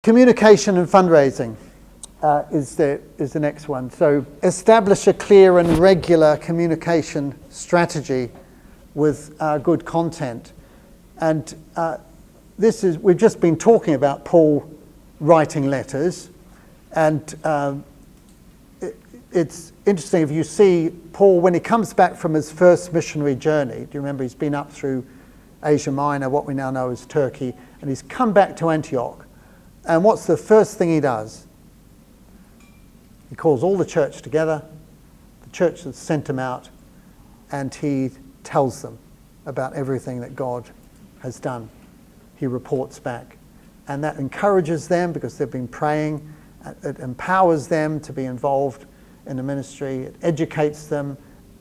Communication and fundraising is the next one. So establish a clear and regular communication strategy with good content. And we've just been talking about Paul writing letters, and it's interesting if you see Paul when he comes back from his first missionary journey. Do you remember he's been up through Asia Minor, what we now know as Turkey, and he's come back to Antioch. And what's the first thing he does? He calls all the church together, the church that sent him out, and he tells them about everything that God has done. He reports back. And that encourages them because they've been praying. It empowers them to be involved in the ministry. It educates them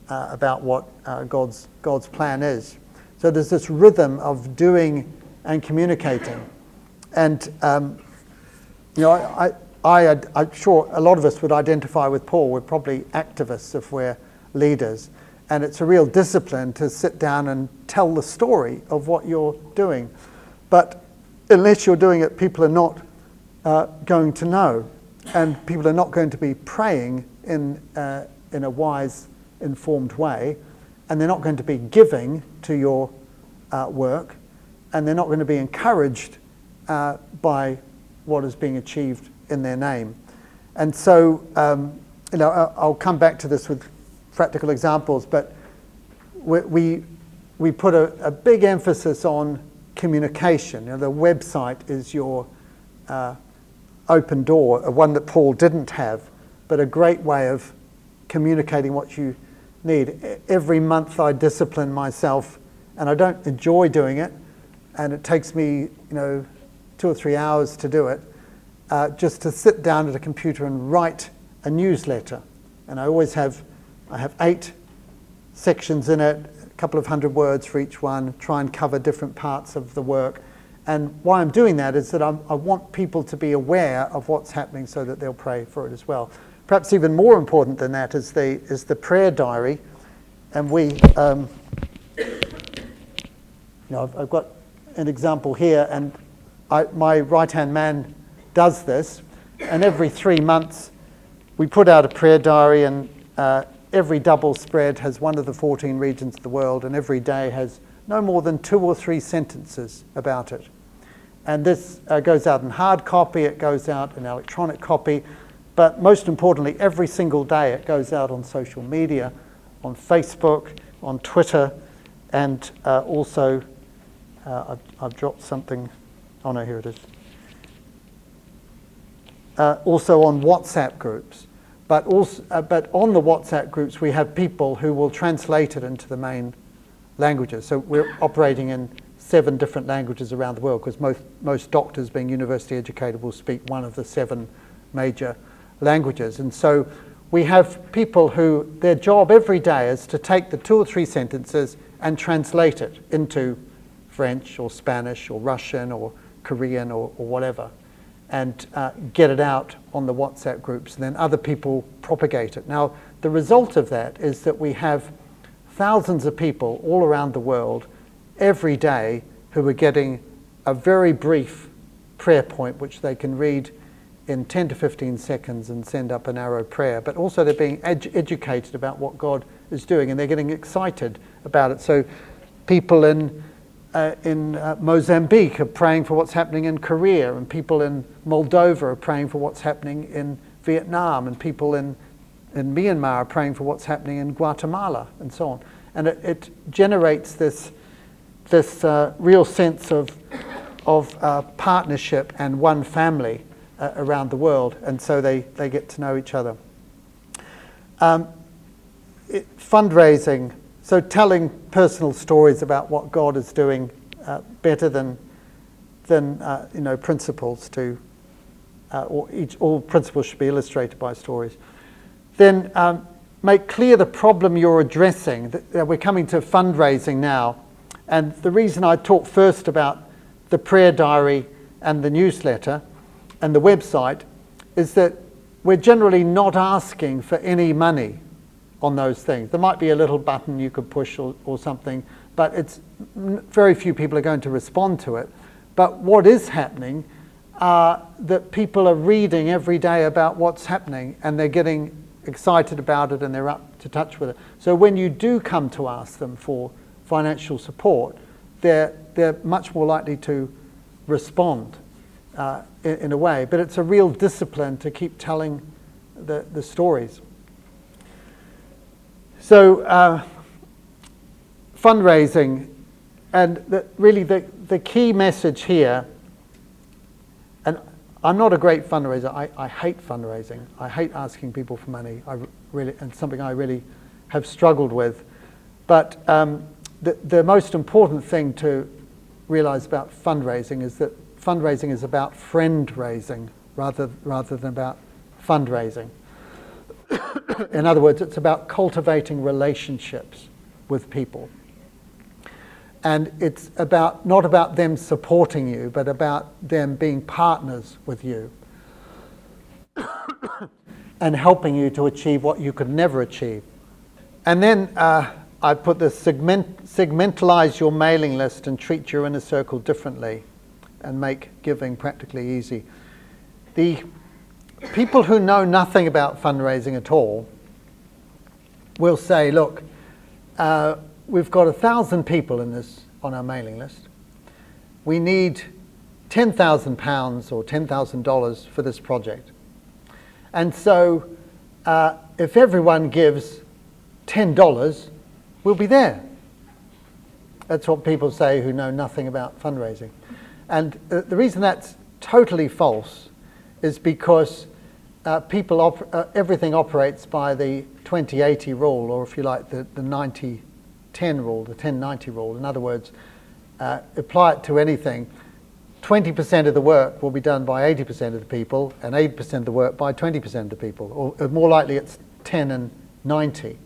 about what God's plan is. So there's this rhythm of doing and communicating. And I'm sure a lot of us would identify with Paul. We're probably activists if we're leaders. And it's a real discipline to sit down and tell the story of what you're doing. But unless you're doing it, people are not going to know. And people are not going to be praying in a wise, informed way. And they're not going to be giving to your work. And they're not going to be encouraged by what is being achieved in their name. And so, I'll come back to this with practical examples, but we put a big emphasis on communication. The website is your open door, one that Paul didn't have, but a great way of communicating what you need. Every month I discipline myself, and I don't enjoy doing it, and it takes me 2 or 3 hours to do it, just to sit down at a computer and write a newsletter. And I have 8 sections in it, a couple of 100 words for each one, try and cover different parts of the work. And why I'm doing that is that I want people to be aware of what's happening so that they'll pray for it as well. Perhaps even more important than that is the prayer diary. And I've got an example here, and my right-hand man does this, and every 3 months we put out a prayer diary, and every double spread has one of the 14 regions of the world, and every day has no more than 2 or 3 sentences about it. And this goes out in hard copy, it goes out in electronic copy, but most importantly, every single day it goes out on social media, on Facebook, on Twitter, and also, I've dropped something. Oh no, here it is. Also on WhatsApp groups. But on the WhatsApp groups, we have people who will translate it into the main languages. So we're operating in 7 different languages around the world, because most doctors, being university educated, will speak one of the 7 major languages. And so we have people who their job every day is to take the 2 or 3 sentences and translate it into French or Spanish or Russian or Korean or whatever, and get it out on the WhatsApp groups, and then other people propagate it. Now, the result of that is that we have thousands of people all around the world every day who are getting a very brief prayer point, which they can read in 10 to 15 seconds and send up an arrow prayer. But also they're being educated about what God is doing, and they're getting excited about it. So people in Mozambique are praying for what's happening in Korea, and people in Moldova are praying for what's happening in Vietnam, and people in Myanmar are praying for what's happening in Guatemala, and so on. And it generates this real sense of partnership and one family around the world, and so they get to know each other. Fundraising. So telling personal stories about what God is doing better than principles all principles should be illustrated by stories. Then make clear the problem you're addressing. We're coming to fundraising now, and the reason I talk first about the prayer diary and the newsletter and the website is that we're generally not asking for any money on those things. There might be a little button you could push or something, but very few people are going to respond to it. But what is happening that people are reading every day about what's happening, and they're getting excited about it and they're up to touch with it. So when you do come to ask them for financial support, they're much more likely to respond in a way. But it's a real discipline to keep telling the stories. So fundraising, and really the key message here, and I'm not a great fundraiser. I hate fundraising. I hate asking people for money. And something I really have struggled with. But the most important thing to realize about fundraising is that fundraising is about friend raising rather than about fundraising. In other words, it's about cultivating relationships with people. And it's not about them supporting you, but about them being partners with you and helping you to achieve what you could never achieve. And then I put this: segmentalize your mailing list and treat your inner circle differently and make giving practically easy. The people who know nothing about fundraising at all will say, look, we've got 1,000 people on our mailing list. We need £10,000 or $10,000 for this project. And so if everyone gives $10, we'll be there. That's what people say who know nothing about fundraising. And the reason that's totally false is because everything operates by the 20-80 rule, or if you like, the 90-10 rule, the 10-90 rule. In other words, apply it to anything. 20% of the work will be done by 80% of the people, and 80% of the work by 20% of the people. Or more likely, it's 10 and 90.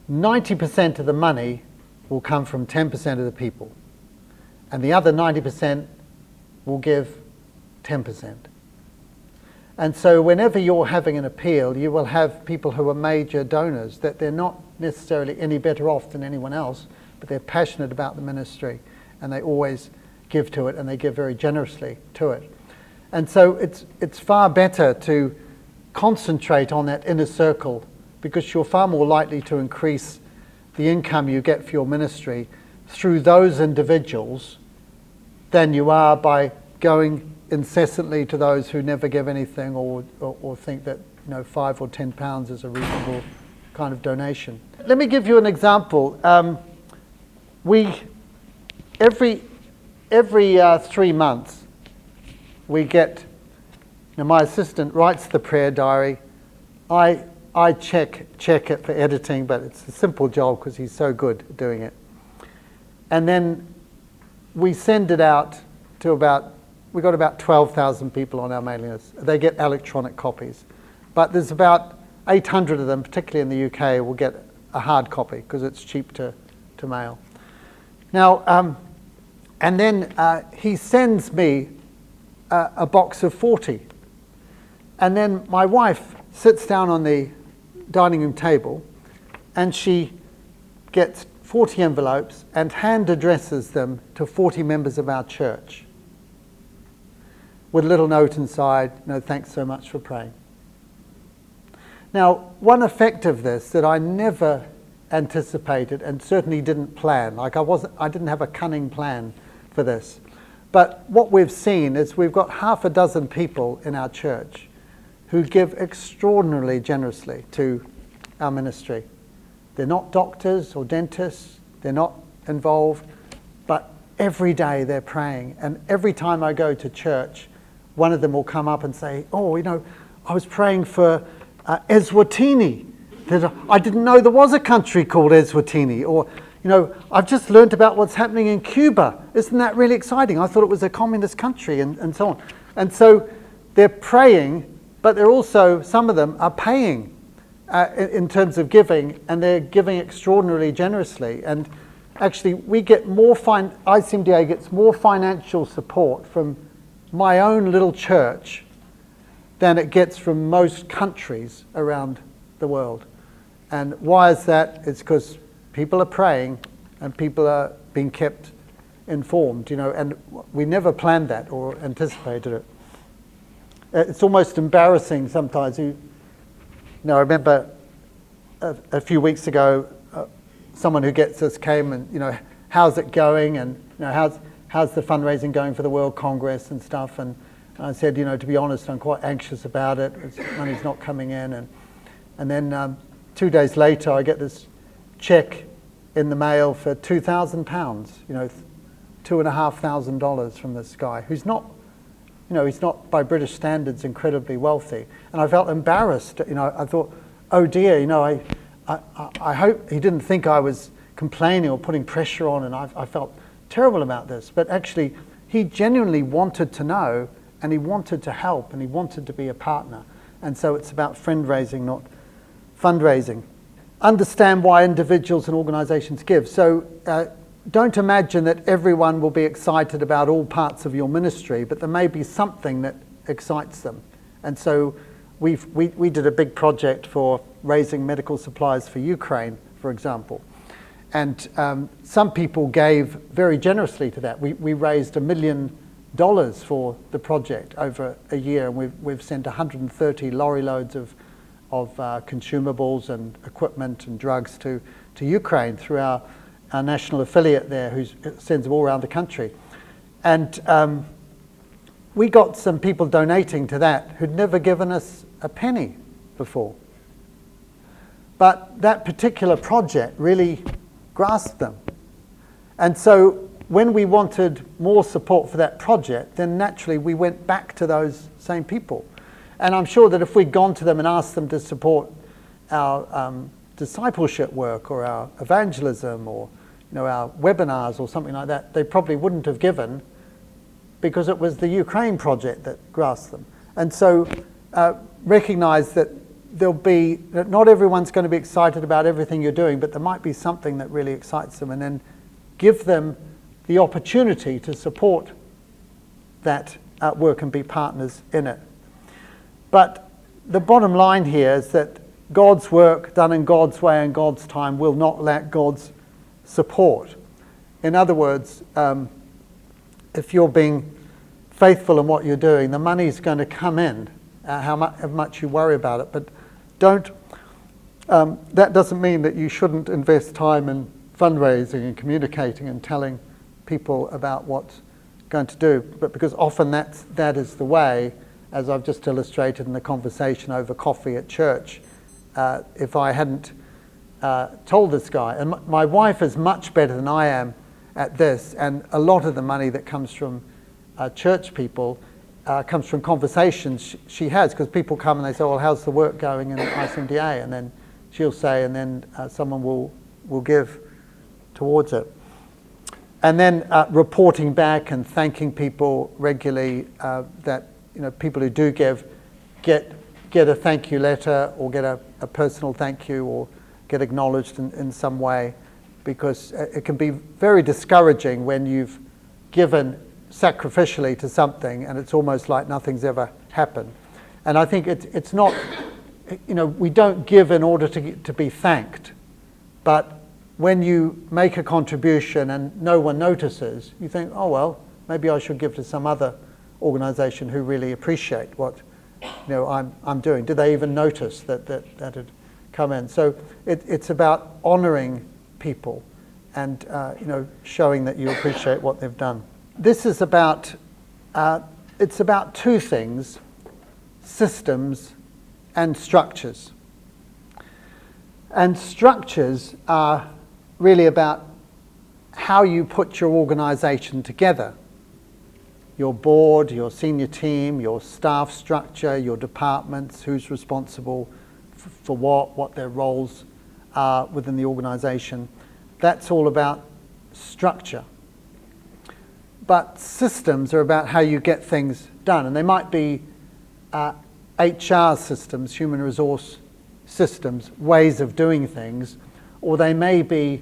90% of the money will come from 10% of the people, and the other 90% will give 10%. And so whenever you're having an appeal, you will have people who are major donors, that they're not necessarily any better off than anyone else, but they're passionate about the ministry, and they always give to it, and they give very generously to it. And so it's far better to concentrate on that inner circle, because you're far more likely to increase the income you get for your ministry through those individuals than you are by going incessantly to those who never give anything, or think that £5 or £10 is a reasonable kind of donation. Let me give you an example. Every 3 months we get, my assistant writes the prayer diary. I check it for editing, but it's a simple job because he's so good at doing it. And then we send it out to we've got about 12,000 people on our mailing list. They get electronic copies. But there's about 800 of them, particularly in the UK, will get a hard copy because it's cheap to mail. Now, and then he sends me a box of 40. And then my wife sits down on the dining room table and she gets 40 envelopes and hand addresses them to 40 members of our church with a little note inside, thanks so much for praying. Now, one effect of this that I never anticipated and certainly didn't plan, I didn't have a cunning plan for this, but what we've seen is we've got half a dozen people in our church who give extraordinarily generously to our ministry. They're not doctors or dentists, they're not involved, but every day they're praying. And every time I go to church, one of them will come up and say, I was praying for Eswatini. I didn't know there was a country called Eswatini. Or, I've just learned about what's happening in Cuba. Isn't that really exciting? I thought it was a communist country, and so on. And so they're praying, but they're also, some of them are paying in terms of giving, and they're giving extraordinarily generously. And actually, we get ICMDA gets more financial support from my own little church than it gets from most countries around the world. And why is that? It's because people are praying and people are being kept informed, and we never planned that or anticipated it. It's almost embarrassing sometimes. I remember a few weeks ago, someone who gets us came and, how's it going? And, how's the fundraising going for the World Congress and stuff? And I said, to be honest, I'm quite anxious about it. Money's not coming in. And then 2 days later, I get this check in the mail for £2,000, $2,500 from this guy who's not, he's not by British standards incredibly wealthy. And I felt embarrassed. I thought, oh dear, I hope he didn't think I was complaining or putting pressure on, and I felt terrible about this. But actually, he genuinely wanted to know, and he wanted to help, and he wanted to be a partner. And so it's about friend raising, not fundraising. Understand why individuals and organisations give. So don't imagine that everyone will be excited about all parts of your ministry, but there may be something that excites them. And so we did a big project for raising medical supplies for Ukraine, for example. And some people gave very generously to that. We raised $1 million for the project over a year, and we've sent 130 lorry loads of consumables and equipment and drugs to Ukraine through our national affiliate there, who sends them all around the country. And we got some people donating to that who'd never given us a penny before. But that particular project really grasped them. And so when we wanted more support for that project, then naturally we went back to those same people. And I'm sure that if we'd gone to them and asked them to support our discipleship work or our evangelism or our webinars or something like that, they probably wouldn't have given, because it was the Ukraine project that grasped them. And so recognize that that not everyone's going to be excited about everything you're doing, but there might be something that really excites them, and then give them the opportunity to support that work and be partners in it. But the bottom line here is that God's work done in God's way and God's time will not lack God's support. In other words, if you're being faithful in what you're doing, the money's going to come in, how much you worry about it. But that doesn't mean that you shouldn't invest time in fundraising and communicating and telling people about what's going to do. But because often that is the way, as I've just illustrated in the conversation over coffee at church, if I hadn't told this guy, and my wife is much better than I am at this, and a lot of the money that comes from church people comes from conversations she has, because people come and they say, well, how's the work going in ICMDA? And then she'll say, and then someone will give towards it. And then reporting back and thanking people regularly, that people who do give get a thank you letter or get a personal thank you or get acknowledged in some way, because it can be very discouraging when you've given sacrificially to something and it's almost like nothing's ever happened. And I think it's not, we don't give in order to be thanked, but when you make a contribution and no one notices, you think, oh well, maybe I should give to some other organisation who really appreciate what I'm doing. Did they even notice that had come in? So it's about honouring people and showing that you appreciate what they've done. This is about it's about two things: systems and structures. And structures are really about how you put your organisation together. Your board, your senior team, your staff structure, your departments, who's responsible for what their roles are within the organisation. That's all about structure. But systems are about how you get things done. And they might be HR systems, human resource systems, ways of doing things, or they may be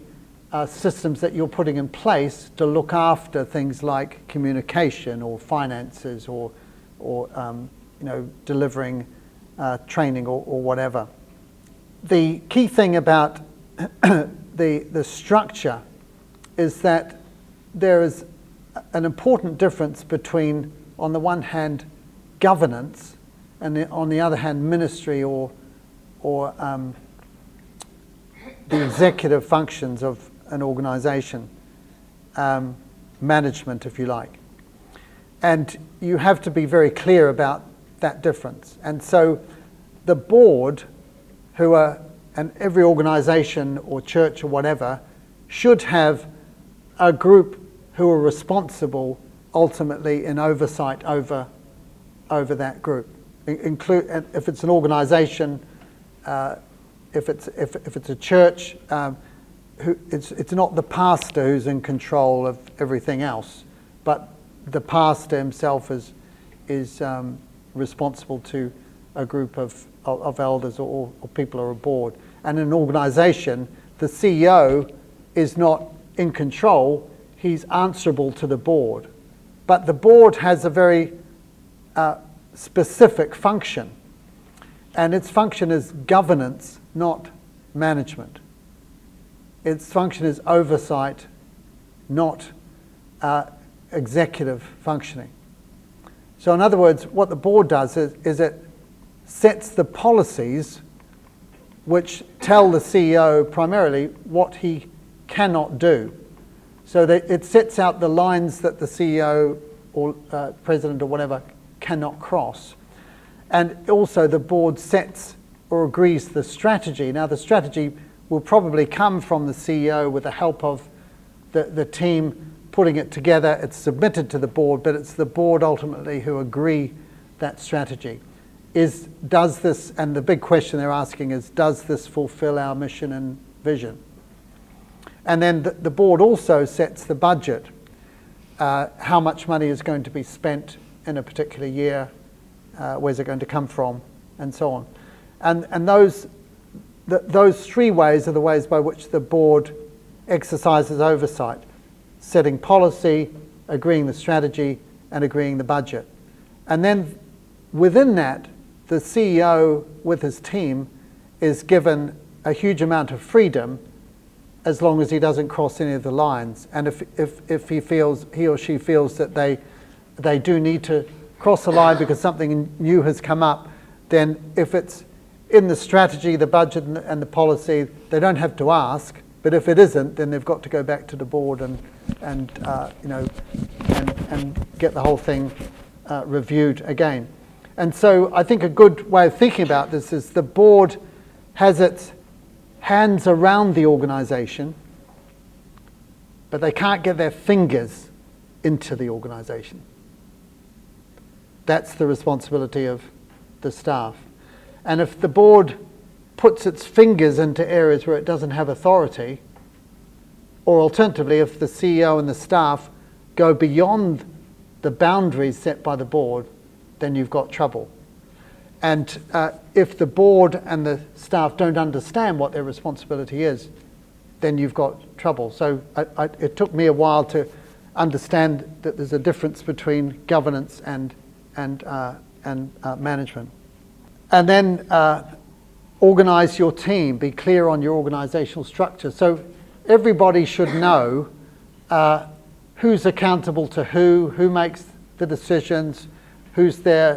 systems that you're putting in place to look after things like communication or finances or delivering training or whatever. The key thing about the structure is that there is an important difference between, on the one hand, governance, and on the other hand, ministry or the executive functions of an organisation, management, if you like. And you have to be very clear about that difference. And so the board, and every organisation or church or whatever, should have a group who are responsible ultimately in oversight over that group. Include, if it's an organisation, if it's a church, it's not the pastor who's in control of everything else, but the pastor himself is responsible to a group of elders or people or a board. And in an organisation, the CEO is not in control, he's answerable to the board. But the board has a very specific function, and its function is governance, not management. Its function is oversight, not executive functioning. So in other words, what the board does is it sets the policies which tell the CEO primarily what he cannot do. So that it sets out the lines that the CEO or president or whatever cannot cross. And also the board sets or agrees the strategy. Now the strategy will probably come from the CEO with the help of the team putting it together. It's submitted to the board, but it's the board ultimately who agree that strategy. Does this, and the big question they're asking is, does this fulfill our mission and vision? And then the board also sets the budget, how much money is going to be spent in a particular year, where's it going to come from, and so on. And those three ways are the ways by which the board exercises oversight: setting policy, agreeing the strategy, and agreeing the budget. And then within that, the CEO with his team is given a huge amount of freedom as long as he doesn't cross any of the lines. And if he or she feels that they do need to cross the line because something new has come up, then if it's in the strategy, the budget and the policy, they don't have to ask. But if it isn't, then they've got to go back to the board and get the whole thing reviewed again. And so I think a good way of thinking about this is the board has its hands around the organisation, but they can't get their fingers into the organisation. That's the responsibility of the staff. And if the board puts its fingers into areas where it doesn't have authority, or alternatively, if the CEO and the staff go beyond the boundaries set by the board, then you've got trouble. And if the board and the staff don't understand what their responsibility is, then you've got trouble. So it took me a while to understand that there's a difference between governance and management. And then organize your team, be clear on your organizational structure. So everybody should know who's accountable to who makes the decisions, who's there,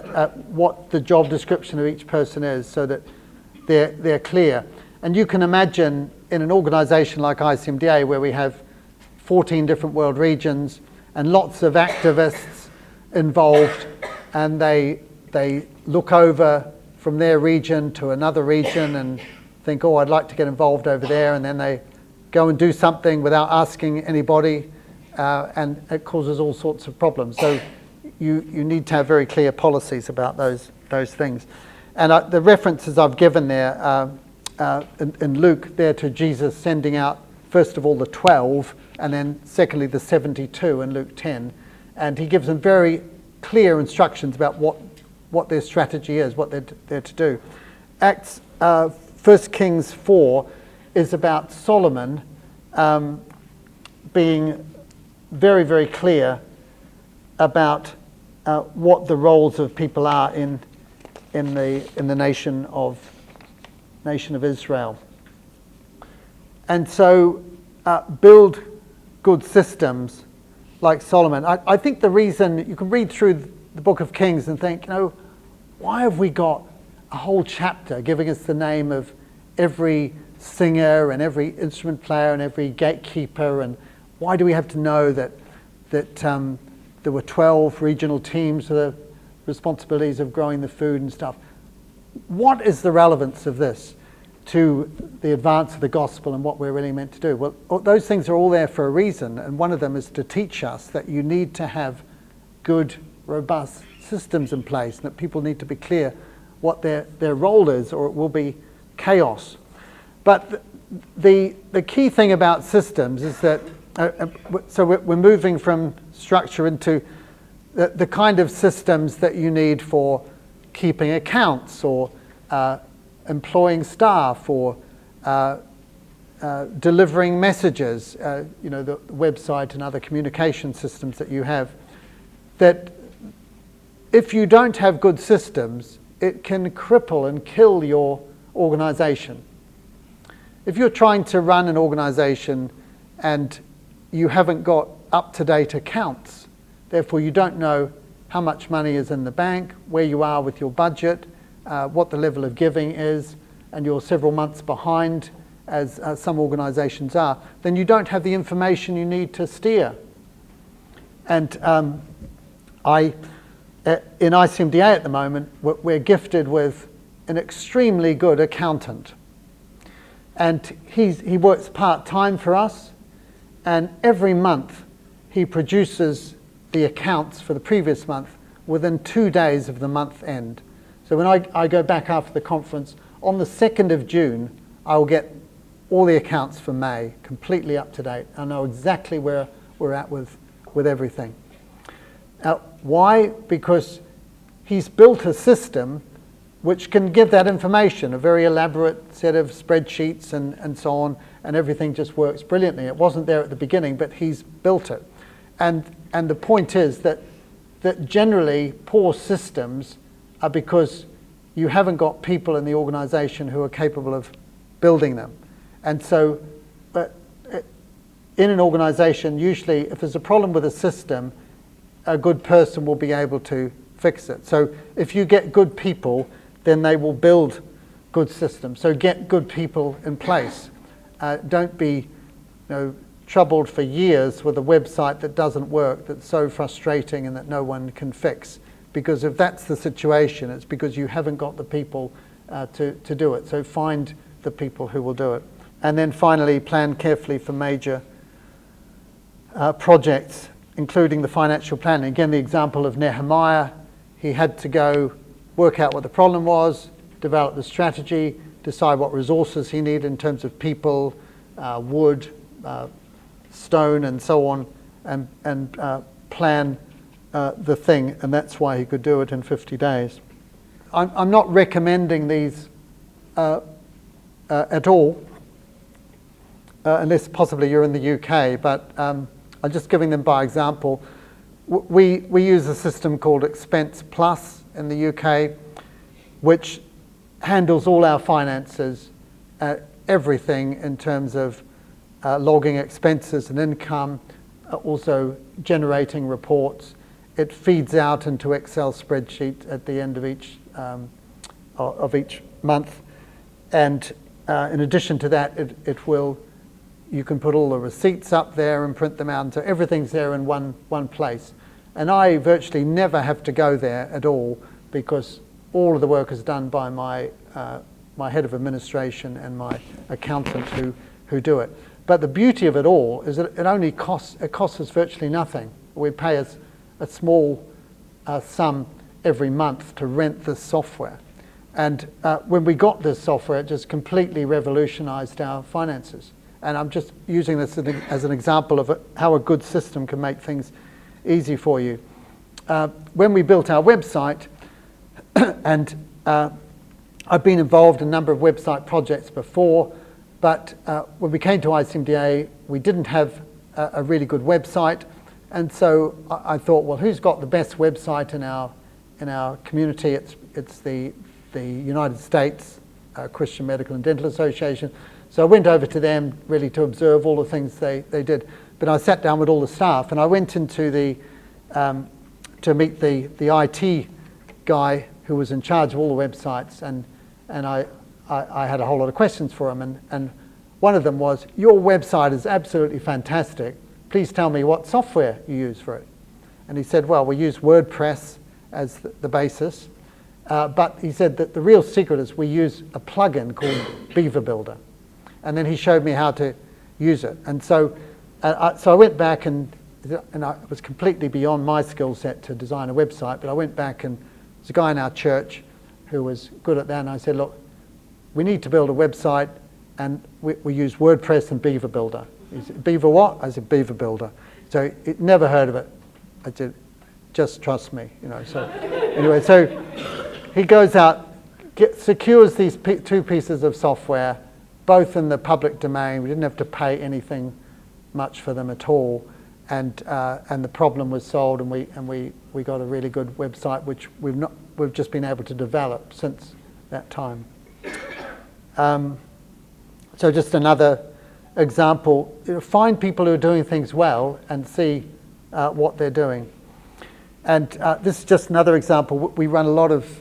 what the job description of each person is, so that they're clear. And you can imagine in an organization like ICMDA, where we have 14 different world regions and lots of activists involved, and they look over from their region to another region and think, oh, I'd like to get involved over there, and then they go and do something without asking anybody, and it causes all sorts of problems. So you need to have very clear policies about those things. And the references I've given there in Luke there to Jesus sending out first of all the 12, and then secondly the 72 in Luke 10, and he gives them very clear instructions about what their strategy is, what they're to do. 1 Kings 4 is about Solomon being very, very clear about what the roles of people are in the nation of Israel. And so build good systems like Solomon. I think the reason, you can read through the book of Kings and think, why have we got a whole chapter giving us the name of every singer and every instrument player and every gatekeeper, and why do we have to know that there were 12 regional teams with the responsibilities of growing the food and stuff? What is the relevance of this to the advance of the gospel and what we're really meant to do? Well, those things are all there for a reason, and one of them is to teach us that you need to have good, robust systems in place, and that people need to be clear what their role is, or it will be chaos. But the key thing about systems is that, so we're moving from structure into the kind of systems that you need for keeping accounts, or employing staff, or delivering messages, the website and other communication systems that you have. That if you don't have good systems, it can cripple and kill your organization. If you're trying to run an organization and you haven't got up-to-date accounts, therefore you don't know how much money is in the bank, where you are with your budget, what the level of giving is, and you're several months behind, as some organizations are, then you don't have the information you need to steer. And in ICMDA at the moment, we're gifted with an extremely good accountant. And he works part-time for us, and every month he produces the accounts for the previous month within 2 days of the month end. So when I go back after the conference, on the 2nd of June, I will get all the accounts for May, completely up to date. I know exactly where we're at with everything. Why? Because he's built a system which can give that information, a very elaborate set of spreadsheets and so on, and everything just works brilliantly. It wasn't there at the beginning, but he's built it. And the point is that generally poor systems are because you haven't got people in the organization who are capable of building them. And so in an organization, usually if there's a problem with a system, a good person will be able to fix it. So if you get good people, then they will build good systems. So get good people in place. Don't be troubled for years with a website that doesn't work, that's so frustrating and that no one can fix. Because if that's the situation, it's because you haven't got the people to do it. So find the people who will do it. And then finally, plan carefully for major projects, including the financial planning. Again, the example of Nehemiah, he had to go work out what the problem was, develop the strategy, decide what resources he needed in terms of people, wood, stone, and so on, and plan the thing, and that's why he could do it in 50 days. I'm not recommending these at all, unless possibly you're in the UK, but I'm just giving them by example. We use a system called Expense Plus in the UK, which handles all our finances, everything in terms of logging expenses and income, also generating reports. It feeds out into Excel spreadsheet at the end of each month, and in addition to that, you can put all the receipts up there and print them out, and so everything's there in one place. And I virtually never have to go there at all, because all of the work is done by my head of administration and my accountant who do it. But the beauty of it all is that it costs us virtually nothing. We pay a small sum every month to rent this software. And when we got this software, it just completely revolutionized our finances. And I'm just using this as an example of how a good system can make things easy for you. When we built our website, and I've been involved in a number of website projects before, but when we came to ICMDA, we didn't have a really good website. And so I thought, well, who's got the best website in our community? It's the United States Christian Medical and Dental Association. So I went over to them really to observe all the things they did. but I sat down with all the staff, and I went into to meet the IT guy who was in charge of all the websites, and I had a whole lot of questions for him, and one of them was, your website is absolutely fantastic. Please tell me what software you use for it. And he said, well, we use WordPress as the basis, but he said that the real secret is we use a plugin called Beaver Builder. And then he showed me how to use it. And so I went back, and it was completely beyond my skill set to design a website, but I went back, and there's a guy in our church who was good at that, and I said, look, we need to build a website, and we use WordPress and Beaver Builder. He said, Beaver what? I said, Beaver Builder. So he'd never heard of it. I said, just trust me, you know. So anyway, so he goes out, secures these two pieces of software, both in the public domain. We didn't have to pay anything much for them at all, and the problem was solved, and we got a really good website, which we've just been able to develop since that time. So just another example, find people who are doing things well and see what they're doing. And this is just another example. We run a lot of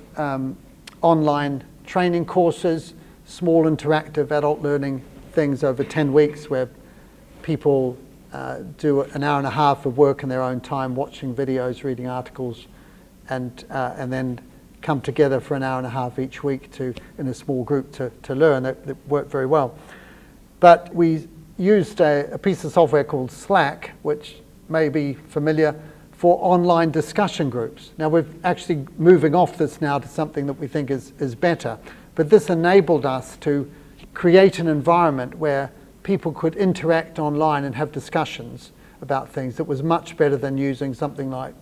online training courses, small interactive adult learning things over 10 weeks where people do an hour and a half of work in their own time, watching videos, reading articles, and then come together for an hour and a half each week in a small group to learn. That worked very well. But we used a piece of software called Slack, which may be familiar, for online discussion groups. Now we're actually moving off this now to something that we think is better. But this enabled us to create an environment where people could interact online and have discussions about things that was much better than using something like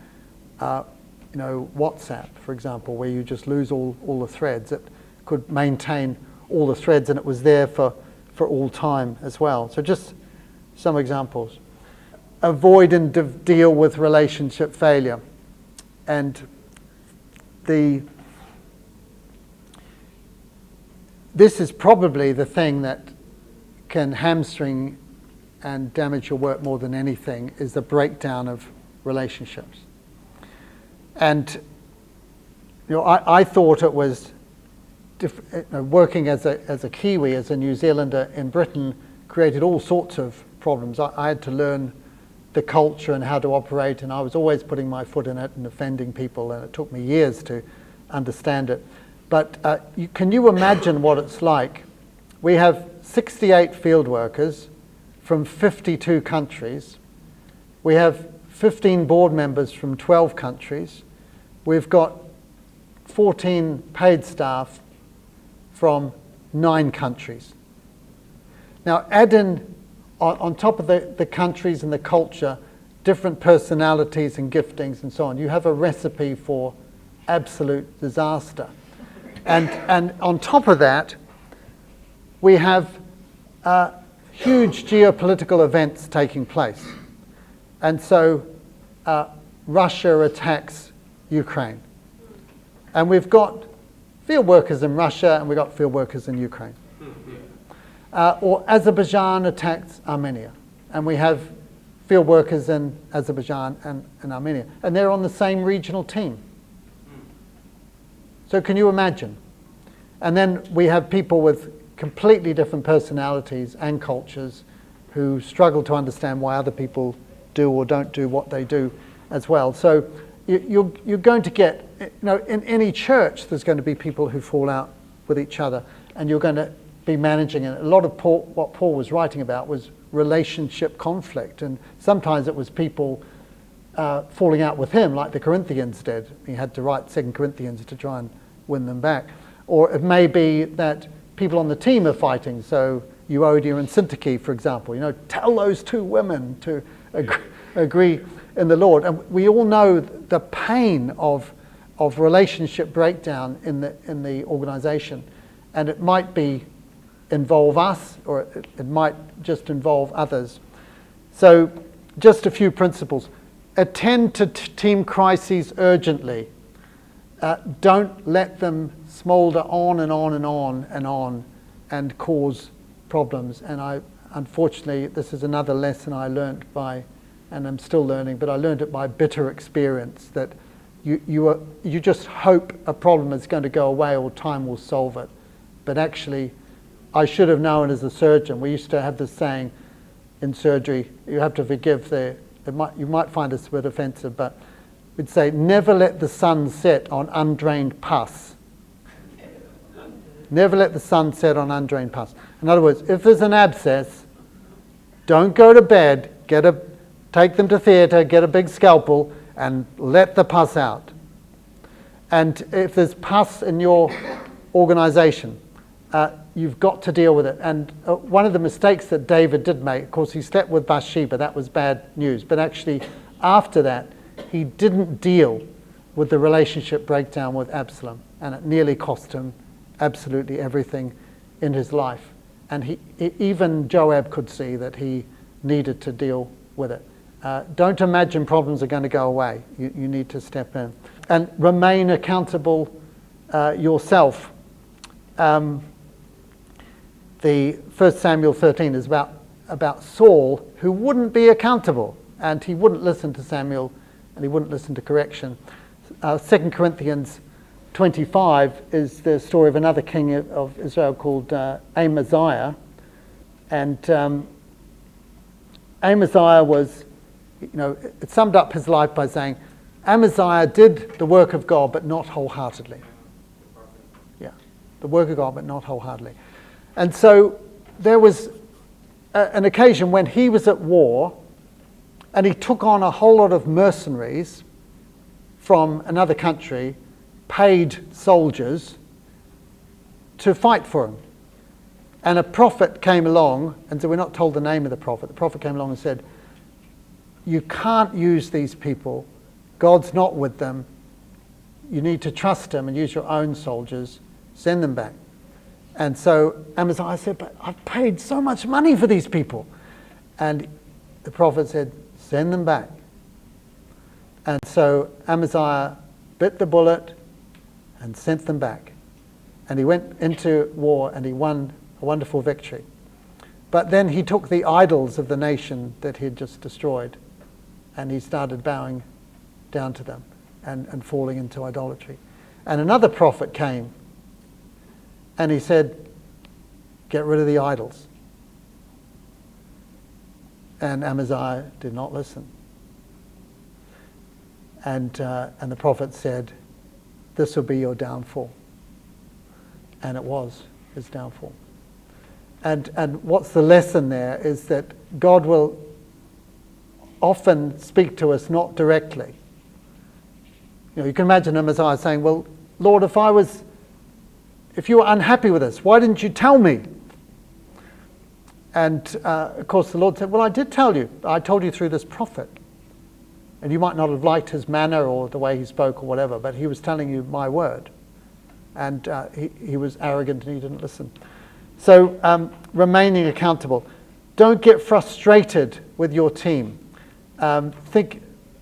WhatsApp, for example, where you just lose all the threads. It could maintain all the threads, and it was there for all time as well. So just some examples. Avoid and deal with relationship failure. And this is probably the thing that can hamstring and damage your work more than anything, is the breakdown of relationships. And I thought it was working as a Kiwi, as a New Zealander in Britain, created all sorts of problems. I had to learn the culture and how to operate, and I was always putting my foot in it and offending people, and it took me years to understand it. But can you imagine what it's like? We have 68 field workers from 52 countries. We have 15 board members from 12 countries. We've got 14 paid staff from 9 countries. Now add in, on top of the countries and the culture, different personalities and giftings and so on. You have a recipe for absolute disaster. And on top of that, we have huge geopolitical events taking place. And so Russia attacks Ukraine. And we've got field workers in Russia, and we've got field workers in Ukraine. Or Azerbaijan attacks Armenia, and we have field workers in Azerbaijan and Armenia, and they're on the same regional team. So can you imagine? And then we have people with completely different personalities and cultures who struggle to understand why other people do or don't do what they do as well. So you're going to get, in any church there's going to be people who fall out with each other, and you're going to be managing it. A lot of what Paul was writing about was relationship conflict, and sometimes it was people falling out with him, like the Corinthians did. He had to write 2 Corinthians to try and win them back. Or it may be that people on the team are fighting, so Euodia and Syntyche, for example, tell those 2 women to agree in the Lord. And we all know the pain of relationship breakdown in the organization, and it might involve us, or it might just involve others. So just a few principles. Attend to team crises urgently. Don't let them smolder on and on and on and on and cause problems. And I unfortunately, this is another lesson I learnt by, and I'm still learning, but I learned it by bitter experience, that you just hope a problem is going to go away or time will solve it. But actually, I should have known as a surgeon. We used to have this saying in surgery, you have to forgive you might find this a bit offensive, but we'd say, never let the sun set on undrained pus. Never let the sun set on undrained pus. In other words, if there's an abscess, don't go to bed, take them to theatre, get a big scalpel, and let the pus out. And if there's pus in your organisation, you've got to deal with it. And one of the mistakes that David did make, of course, he slept with Bathsheba. That was bad news. But actually, after that, he didn't deal with the relationship breakdown with Absalom, and it nearly cost him absolutely everything in his life. And even Joab could see that he needed to deal with it. Don't imagine problems are going to go away. You need to step in and remain accountable yourself. The 1 Samuel 13 is about Saul, who wouldn't be accountable, and he wouldn't listen to Samuel, and he wouldn't listen to correction. 2 Corinthians 25 is the story of another king of Israel called Amaziah, and Amaziah was, it summed up his life by saying, Amaziah did the work of God, but not wholeheartedly. Yeah, the work of God, but not wholeheartedly. And so there was an occasion when he was at war, and he took on a whole lot of mercenaries from another country, paid soldiers to fight for him. And a prophet came along, and so we're not told the name of the prophet. The prophet came along and said, you can't use these people. God's not with them. You need to trust him and use your own soldiers. Send them back. And so Amaziah said, but I've paid so much money for these people. And the prophet said, send them back. And so Amaziah bit the bullet and sent them back. And he went into war and he won a wonderful victory. But then he took the idols of the nation that he had just destroyed, and he started bowing down to them and falling into idolatry. And another prophet came and he said, get rid of the idols. And Amaziah did not listen. And the prophet said, this will be your downfall. And it was his downfall. And what's the lesson there is that God will often speak to us not directly. You can imagine Amaziah saying, well, Lord, if you were unhappy with us, why didn't you tell me? And of course the Lord said, well, I did tell you. I told you through this prophet. And you might not have liked his manner or the way he spoke or whatever, but he was telling you my word. And he was arrogant and he didn't listen. So remaining accountable. Don't get frustrated with your team. Think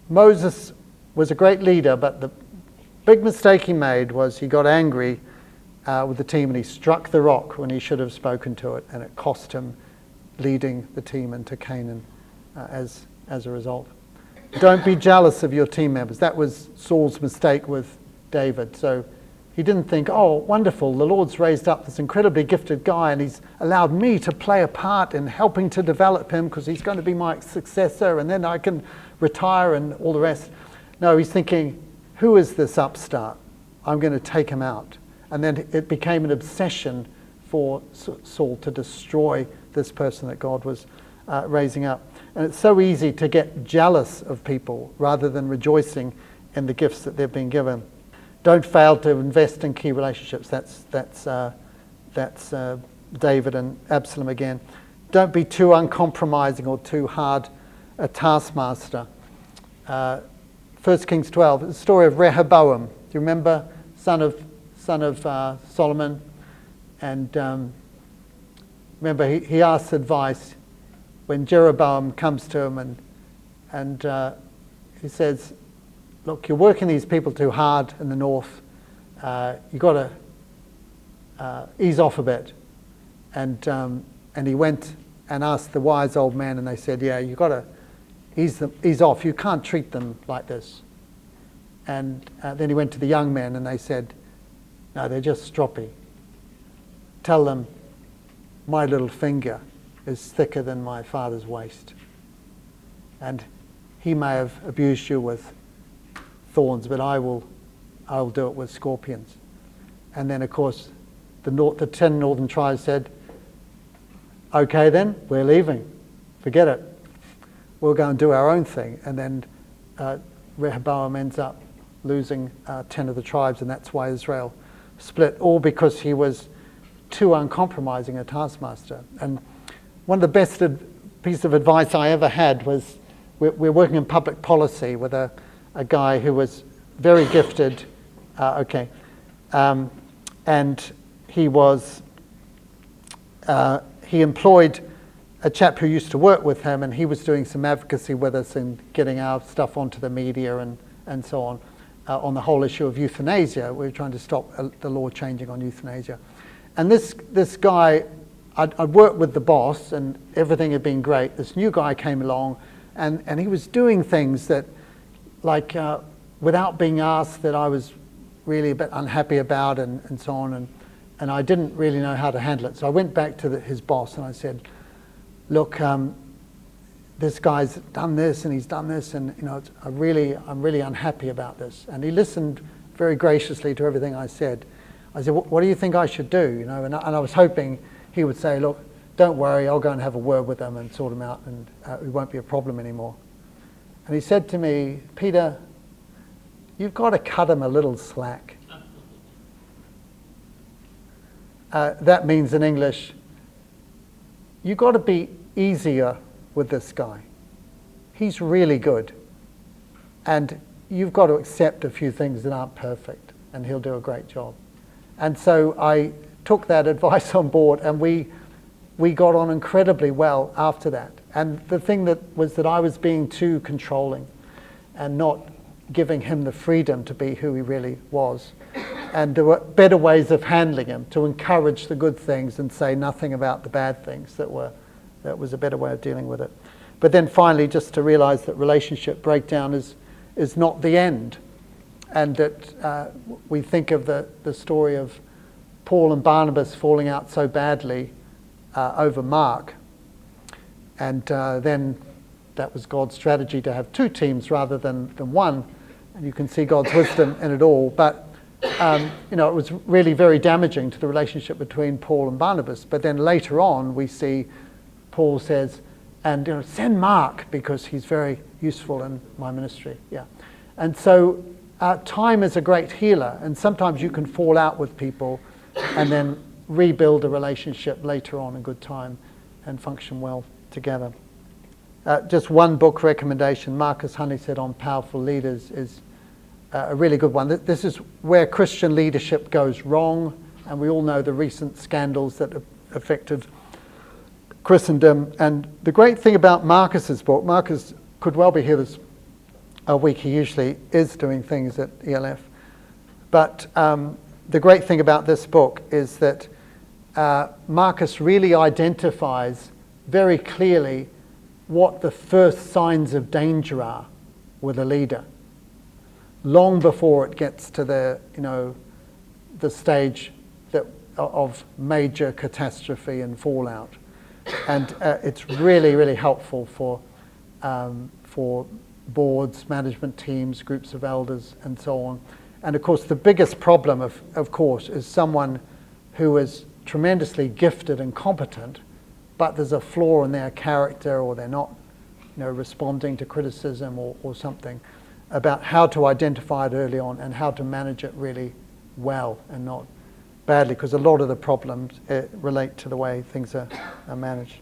Moses was a great leader, but the big mistake he made was he got angry with the team and he struck the rock when he should have spoken to it, and it cost him leading the team into Canaan as a result. Don't be jealous of your team members. That was Saul's mistake with David. So he didn't think, oh, wonderful, the Lord's raised up this incredibly gifted guy and he's allowed me to play a part in helping to develop him because he's going to be my successor and then I can retire and all the rest. No, he's thinking, who is this upstart? I'm going to take him out. And then it became an obsession for Saul to destroy this person that God was raising up. And it's so easy to get jealous of people rather than rejoicing in the gifts that they've been given. Don't fail to invest in key relationships. That's David and Absalom again. Don't be too uncompromising or too hard a taskmaster. 1 Kings 12, the story of Rehoboam. Do you remember? Son of Solomon. And remember, he asks advice when Jeroboam comes to him and he says, look, you're working these people too hard in the north. You've got to ease off a bit. And he went and asked the wise old men, and they said, yeah, you got to ease off. You can't treat them like this. And then he went to the young men, and they said, no, they're just stroppy. Tell them my little finger is thicker than my father's waist. And he may have abused you with thorns, but I will do it with scorpions. And then, of course, the 10 northern tribes said, okay then, we're leaving. Forget it. We'll go and do our own thing. And then Rehoboam ends up losing 10 of the tribes, and that's why Israel split, all because he was too uncompromising a taskmaster. And one of the best pieces of advice I ever had was, we're working in public policy with a guy who was very gifted, and he employed a chap who used to work with him, and he was doing some advocacy with us and getting our stuff onto the media and so on the whole issue of euthanasia. We were trying to stop the law changing on euthanasia. And this guy, I'd worked with the boss and everything had been great. This new guy came along, and he was doing things that, like, without being asked, that I was really a bit unhappy about and so on, and I didn't really know how to handle it. So I went back to his boss and I said, look, this guy's done this and he's done this, and I'm really unhappy about this. And he listened very graciously to everything I said. I said, what do you think I should do? And I was hoping he would say, look, don't worry, I'll go and have a word with them and sort them out, and it won't be a problem anymore. And he said to me, Peter, you've got to cut him a little slack. That means in English, you've got to be easier with this guy. He's really good. And you've got to accept a few things that aren't perfect, and he'll do a great job. And so I took that advice on board, and we got on incredibly well after that. And the thing that I was being too controlling and not giving him the freedom to be who he really was. And there were better ways of handling him, to encourage the good things and say nothing about the bad things. That was a better way of dealing with it. But then finally, just to realize that relationship breakdown is not the end. And that we think of the story of Paul and Barnabas falling out so badly over Mark. And then that was God's strategy to have two teams rather than one. And you can see God's wisdom in it all. But it was really very damaging to the relationship between Paul and Barnabas. But then later on, we see Paul says, and send Mark because he's very useful in my ministry. Yeah. And so time is a great healer. And sometimes you can fall out with people and then rebuild a relationship later on in good time and function well together. Just one book recommendation, Marcus Honeysett on Powerful Leaders, is a really good one. This is where Christian leadership goes wrong, and we all know the recent scandals that have affected Christendom. And the great thing about Marcus's book, Marcus could well be here this week, he usually is doing things at ELF, but the great thing about this book is that Marcus really identifies very clearly what the first signs of danger are with a leader, long before it gets to the stage of major catastrophe and fallout. And it's really, really helpful for boards, management teams, groups of elders, and so on. And of course, the biggest problem, of course, is someone who is tremendously gifted and competent, but there's a flaw in their character, or they're not responding to criticism or something, about how to identify it early on and how to manage it really well and not badly, because a lot of the problems relate to the way things are managed.